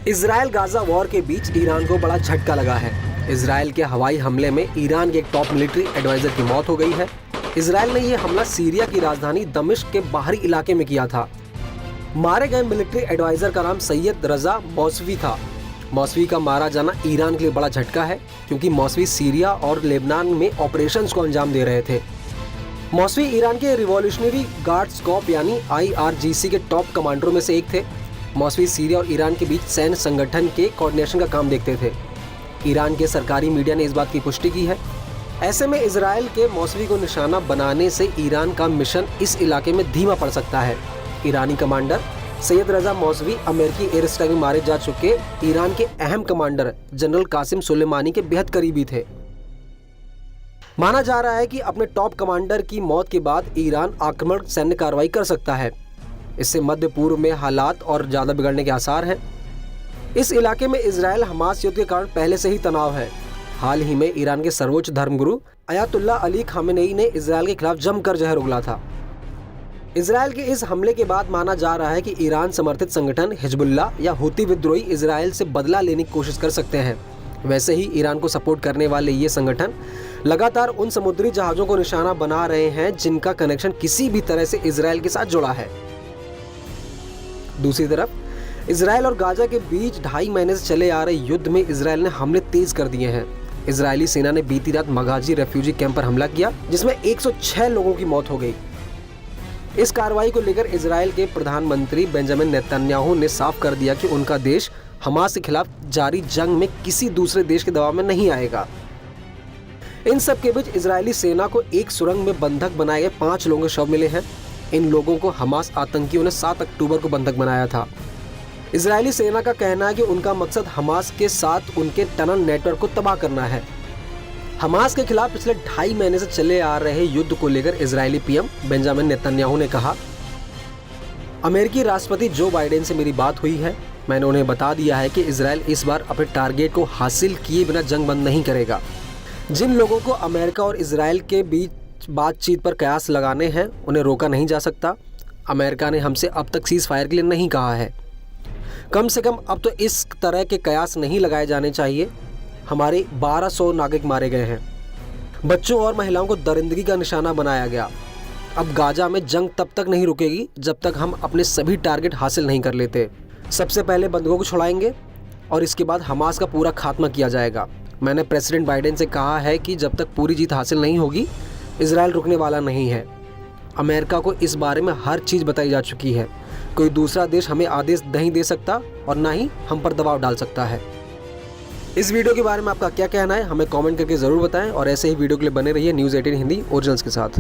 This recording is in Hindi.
इजराइल गाजा वॉर के बीच ईरान को बड़ा झटका लगा है। इजराइल के हवाई हमले में ईरान के एक टॉप मिलिट्री एडवाइजर की मौत हो गई है। इजराइल ने यह हमला सीरिया की राजधानी दमिश्क के बाहरी इलाके में किया था। मारे गए मिलिट्री एडवाइजर का नाम सैयद रजा मौसवी था। मौसवी का मारा जाना ईरान के लिए बड़ा झटका है, क्योंकि मौसवी सीरिया और लेबनान में ऑपरेशंस को अंजाम दे रहे थे। मौसवी ईरान के रिवॉल्यूशनरी गार्ड्स कॉर्प यानी IRGC के टॉप कमांडरों में से एक थे। मौसवी सीरिया और ईरान के बीच सैन्य संगठन के कोऑर्डिनेशन का काम देखते थे। ईरान के सरकारी मीडिया ने इस बात की पुष्टि की है। ऐसे में इजराइल के मौसवी को निशाना बनाने से ईरान का मिशन इस इलाके में धीमा पड़ सकता है। ईरानी कमांडर सैयद रजा मौसवी अमेरिकी एयर स्ट्राइक में मारे जा चुके ईरान के अहम कमांडर जनरल कासिम सुलेमानी के बेहद करीबी थे। माना जा रहा है कि अपने टॉप कमांडर की मौत के बाद ईरान आक्रमण सैन्य कार्रवाई कर सकता है। इससे मध्य पूर्व में हालात और ज्यादा बिगड़ने के आसार हैं। इस इलाके में इजराइल हमास युद्ध के कारण पहले से ही तनाव है। हाल ही में ईरान के सर्वोच्च धर्मगुरु अयातुल्ला अली खामेनेई ने इजराइल के खिलाफ जमकर जहर उगला था। इजराइल के इस हमले के बाद माना जा रहा है कि ईरान समर्थित संगठन हिजबुल्लाह या हुती विद्रोही इजराइल से बदला लेने की कोशिश कर सकते हैं। वैसे ही ईरान को सपोर्ट करने वाले ये संगठन लगातार उन समुद्री जहाज़ों को निशाना बना रहे हैं जिनका कनेक्शन किसी भी तरह से इजराइल के साथ जुड़ा है। दूसरी तरफ इजराइल और गाजा के बीच 2.5 महीने से चले आ रहे युद्ध में इजराइल ने हमले तेज कर दिए हैं। इजरायली सेना ने बीती रात मगाजी रेफ्यूजी कैंप पर हमला किया, जिसमें 106 लोगों की मौत हो गई। इस कार्रवाई को लेकर इजराइल के प्रधानमंत्री बेंजामिन नेतन्याहू ने साफ कर दिया कि उनका देश हमास के खिलाफ जारी जंग में किसी दूसरे देश के दबाव में नहीं आएगा। इन सब के बीच इजरायली सेना को एक सुरंग में बंधक बनाए गए 5 लोगों के शव मिले हैं। इन लोगों को हमास आतंकियों ने 7 अक्टूबर को बंधक बनाया था। इजरायली सेना का कहना है कि उनका मकसद हमास के साथ उनके टनल नेटवर्क को तबाह करना है। हमास के खिलाफ पिछले 2.5 महीने से चले आ रहे युद्ध को लेकर इजरायली पीएम बेंजामिन नेतन्याहू ने कहा, अमेरिकी राष्ट्रपति जो बाइडेन से मेरी बात हुई है। मैंने उन्हें बता दिया है कि इजराइल इस बार अपने टारगेट को हासिल किए बिना जंग बंद नहीं करेगा। जिन लोगों को अमेरिका और इजराइल के बीच बातचीत पर कयास लगाने हैं, उन्हें रोका नहीं जा सकता। अमेरिका ने हमसे अब तक सीज फायर के लिए नहीं कहा है। कम से कम अब तो इस तरह के कयास नहीं लगाए जाने चाहिए। हमारे 1200 नागरिक मारे गए हैं। बच्चों और महिलाओं को दरिंदगी का निशाना बनाया गया। अब गाजा में जंग तब तक नहीं रुकेगी जब तक हम अपने सभी टारगेट हासिल नहीं कर लेते। सबसे पहले बंधकों को छुड़ाएंगे और इसके बाद हमास का पूरा खात्मा किया जाएगा। मैंने प्रेसिडेंट बाइडेन से कहा है कि जब तक पूरी जीत हासिल नहीं होगी, इजराइल रुकने वाला नहीं है। अमेरिका को इस बारे में हर चीज़ बताई जा चुकी है। कोई दूसरा देश हमें आदेश नहीं दे सकता और ना ही हम पर दबाव डाल सकता है। इस वीडियो के बारे में आपका क्या कहना है, हमें कमेंट करके ज़रूर बताएं और ऐसे ही वीडियो के लिए बने रहिए न्यूज़ 18 हिंदी ओरिजिनल्स के साथ।